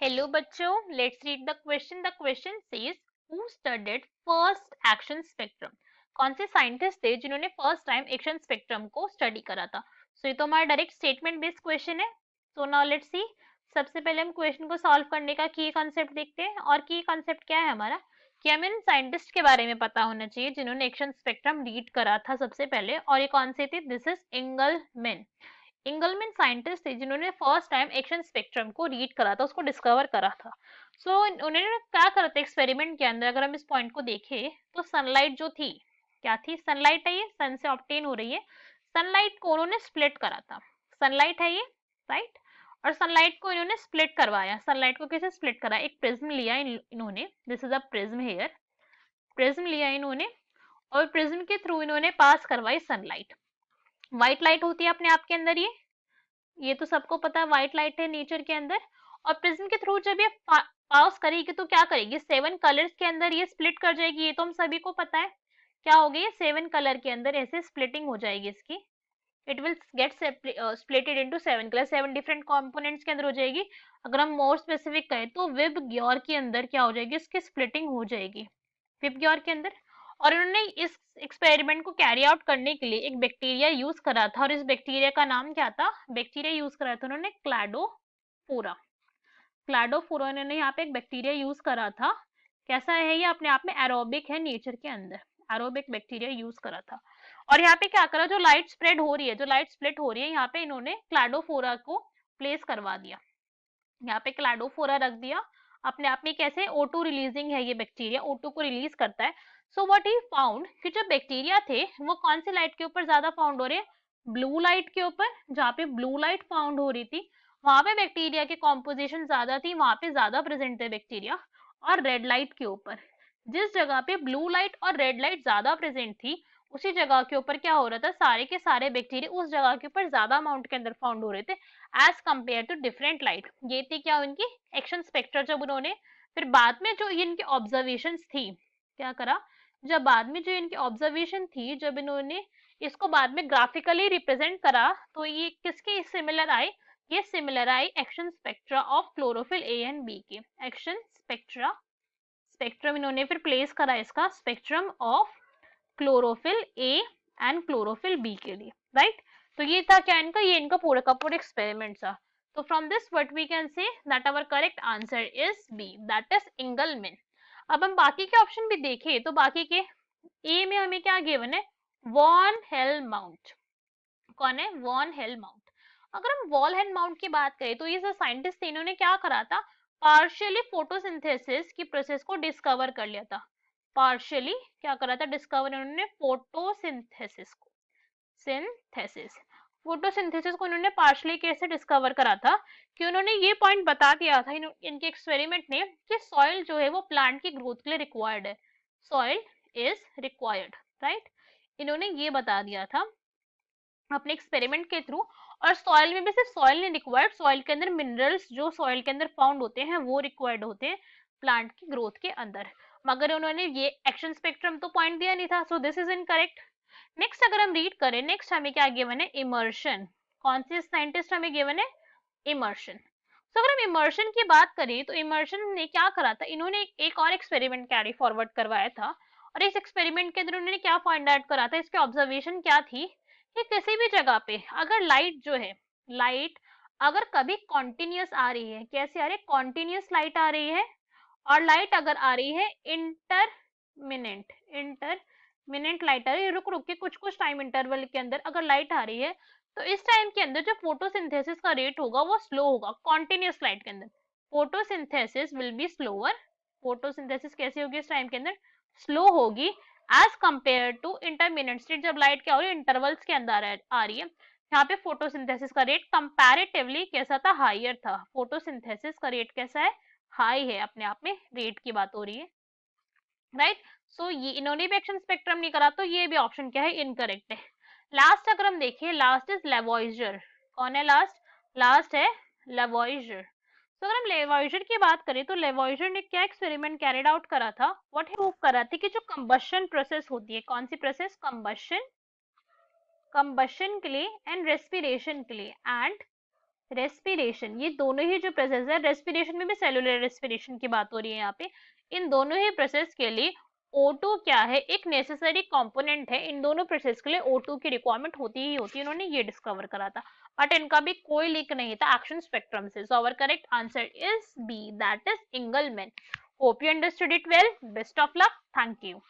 Hello बच्चों, let's read the question. The question says who studied first action spectrum. कौन से scientist थे जिन्होंने फर्स्ट टाइम एक्शन स्पेक्ट्रम को स्टडी करा था. सो ये तो हमारा डायरेक्ट स्टेटमेंट बेस्ड क्वेश्चन है. So now let's see. सबसे पहले हम क्वेश्चन को सॉल्व करने का की कॉन्सेप्ट देखते हैं. और की कॉन्सेप्ट क्या है हमारा कि हमें इन साइंटिस्ट के बारे में पता होना चाहिए जिन्होंने एक्शन स्पेक्ट्रम रीड करा था सबसे पहले. और ये कौन से थे? This is इंगलमैन. इंगलमैन साइंटिस्ट थे जिन्होंने फर्स्ट टाइम एक्शन स्पेक्ट्रम को रीड करा था, उसको डिस्कवर करा था. सो उन्होंने क्या करा था एक्सपेरिमेंट के अंदर. अगर हम इस पॉइंट को देखें तो सनलाइट जो थी, क्या थी? सनलाइट है, ये सन से ऑब्टेन हो रही है. सनलाइट को उन्होंने स्प्लिट करा था. सनलाइट है ये, राइट. और सनलाइट को इन्होंने स्प्लिट करवाया. सनलाइट को कैसे स्प्लिट करा? एक प्रिज्म लिया इन्होंने. This is a prism here. Prism लिया इन्होंने और प्रिज्म के थ्रू इन्होंने पास करवाई सनलाइट. व्हाइट लाइट होती है अपने आप के अंदर, ये तो सबको पता है. व्हाइट लाइट है नेचर के अंदर. और प्रिज्म के थ्रू जब ये पास करेगी तो क्या करेगी? 7 कलर्स के अंदर ये स्प्लिट कर जाएगी. ये तो हम सभी को पता है. क्या होगी? 7 कलर के अंदर ऐसे स्प्लिटिंग हो जाएगी इसकी. It will get splitted into 7 colour. 7 different components के अंदर हो जाएगी. अगर हम मोर स्पेसिफिक कहें तो विब ग्योर के अंदर क्या हो जाएगी? इसकी स्प्लिटिंग हो जाएगी विब ग्योर के अंदर. और उन्होंने इस एक्सपेरिमेंट को कैरी आउट करने के लिए एक बैक्टीरिया यूज करा था. और इस बैक्टीरिया का नाम क्या था? बैक्टीरिया यूज करा था उन्होंने क्लाडोफोरा. क्लाडोफोरा इन्होंने यहाँ पे एक बैक्टीरिया यूज करा था. कैसा है ये? अपने आप में एरोबिक है नेचर के अंदर. एरोबिक बैक्टीरिया यूज करा था. और यहाँ पे क्या करा? जो लाइट स्प्रेड हो रही है, जो लाइट स्प्लिट हो रही है, यहाँ पे इन्होंने क्लाडोफोरा को प्लेस करवा दिया. यहाँ पे क्लाडोफोरा रख दिया. अपने आप में कैसे? O2 रिलीजिंग है ये बैक्टीरिया, O2 को रिलीज करता है. सो व्हाट ही फाउंड कि जो बैक्टीरिया थे वो कौन सी लाइट के ऊपर ज्यादा फाउंड हो रहे हैं? ब्लू लाइट के ऊपर. जहाँ पे ब्लू लाइट फाउंड हो रही थी वहां पे बैक्टीरिया की कॉम्पोजिशन ज्यादा थी, वहां पे ज्यादा प्रेजेंट थे बैक्टीरिया. और रेड लाइट के ऊपर, जिस जगह पे ब्लू लाइट और रेड लाइट ज्यादा प्रेजेंट थी उसी जगह के ऊपर क्या हो रहा था? सारे के सारे बैक्टीरिया उस जगह के ऊपर ज्यादा अमाउंट के अंदर फाउंड हो रहे थे as compared to different light. ये थी क्या उनकी एक्शन स्पेक्ट्रा. जब उन्होंने फिर बाद में जो इनकी ऑब्जर्वेशन थी, क्या करा? जब बाद में जो इनकी ऑब्जर्वेशन थी, जब इन्होंने इसको बाद में ग्राफिकली रिप्रेजेंट करा तो ये किसके सिमिलर आए? ये सिमिलर आए action spectra of chlorophyll A and B के. एक्शन स्पेक्ट्रा, स्पेक्ट्रम इन्होंने फिर प्लेस करा इसका spectrum of chlorophyll A and chlorophyll B के लिए, राइट. तो ये था क्या इनका? ये इनका पूरा का पूरा एक्सपेरिमेंट था. तो from this what we can say that our correct answer is B, that is Engelmann. अब हम बाकी के ऑप्शन भी देखें तो बाकी के ए में हमें क्या गिवन है? वॉन हेलमाउंट. कौन है? वॉन हेलमाउंट. अगर हम वॉल हेलमाउंट की बात करें तो ये जो साइंटिस्ट थे इन्होंने क्या करा था? पार्शियली फोटोसिंथेसिस की प्रोसेस को डिस्कवर कर लिया था. पार्शियली क्या करा था? डिस्कवर इन्होंने फोटोसिंथेसिस को. सिंथेसिस, फोटोसिंथेसिस को इन्होंने पार्शियली कैसे डिस्कवर करा था कि उन्होंने ये पॉइंट बता दिया था इनके एक्सपेरिमेंट ने कि सॉइल जो है वो प्लांट की ग्रोथ के लिए रिक्वायर्ड है. Soil is required, right. इन्होंने ये बता दिया था अपने एक्सपेरिमेंट के थ्रू. और सॉइल में भी सिर्फ सॉइल नहीं रिक्वायर्ड, सॉइल के अंदर मिनरल्स जो सॉइल के अंदर फाउंड होते हैं वो रिक्वायर्ड होते हैं प्लांट की ग्रोथ के अंदर. मगर उन्होंने ये एक्शन स्पेक्ट्रम तो पॉइंट दिया नहीं था. So this is incorrect. Next अगर हम रीड करें, नेक्स्ट हमें क्या गिवन है? इमर्शन. कौन से साइंटिस्ट हमें गिवन है? इमर्शन. तो अगर हम इमर्शन की बात करें तो इमर्शन ने क्या करा था? इन्होंने एक और एक्सपेरिमेंट कैरी फॉरवर्ड करवाया था. और इस एक्सपेरिमेंट के अंदर उन्होंने क्या फाइंड आउट करा था? इसकी ऑब्जर्वेशन क्या थी कि किसी भी जगह पे अगर लाइट जो है, लाइट अगर कभी कॉन्टिन्यूस आ रही है, कैसे आ रही है? कॉन्टिन्यूस लाइट आ रही है. और लाइट अगर आ रही है इंटरमिनेंट, इंटरमिनेंट लाइट आ रही है, रुक रुक के कुछ कुछ टाइम इंटरवल के अंदर अगर लाइट आ रही है तो इस टाइम के अंदर जो फोटोसिंथेसिस का रेट होगा वो स्लो होगा. कॉन्टिन्यूस लाइट के अंदर photosynthesis will be slower. Photosynthesis कैसे होगी इस टाइम के अंदर? स्लो होगी एज कंपेयर टू इंटरमिनेंट स्टेट. जब लाइट क्या हो रही है? इंटरवल्स के अंदर आ रही है. यहाँ पे फोटोसिंथेसिस का रेट कंपैरेटिवली कैसा था? हाइयर था. फोटोसिंथेसिस का रेट कैसा है? हाई है. अपने आप में रेट की बात हो रही है, राइट. सो ये इन्होंने भी एक्शन स्पेक्ट्रम नहीं करा तो ये भी ऑप्शन क्या है? इनकरेक्ट है. लास्ट अगर हम देखें, लास्ट इज लेवॉइजर. कौन है लास्ट? लास्ट है लेवॉइजर. तो अगर हम लेवॉइजर की बात करें तो लेवॉइजर ने क्या एक्सपेरिमेंट कैरिड आउट करा था? व्हाट ही प्रूव करा था कि जो कंबशन प्रोसेस होती है, कौन सी प्रोसेस? कंबशन. कंबशन के लिए एंड रेस्पिरेशन के लिए, एंड रेस्पिरेशन, ये दोनों ही जो प्रोसेस है, रेस्पिरेशन में भी सेलुलर रेस्पिरेशन की बात हो रही है यहाँ पे, इन दोनों ही प्रोसेस के लिए O2 क्या है, एक नेसेसरी कंपोनेंट है। इन दोनों प्रोसेस के लिए O2 की रिक्वायरमेंट होती ही होती है, इन्होंने ये डिस्कवर करा था। बट इनका भी कोई लिंक नहीं था एक्शन स्पेक्ट्रम से। So our correct answer is B, that is Engelmann. Hope you understood it well. Best of luck. Thank you.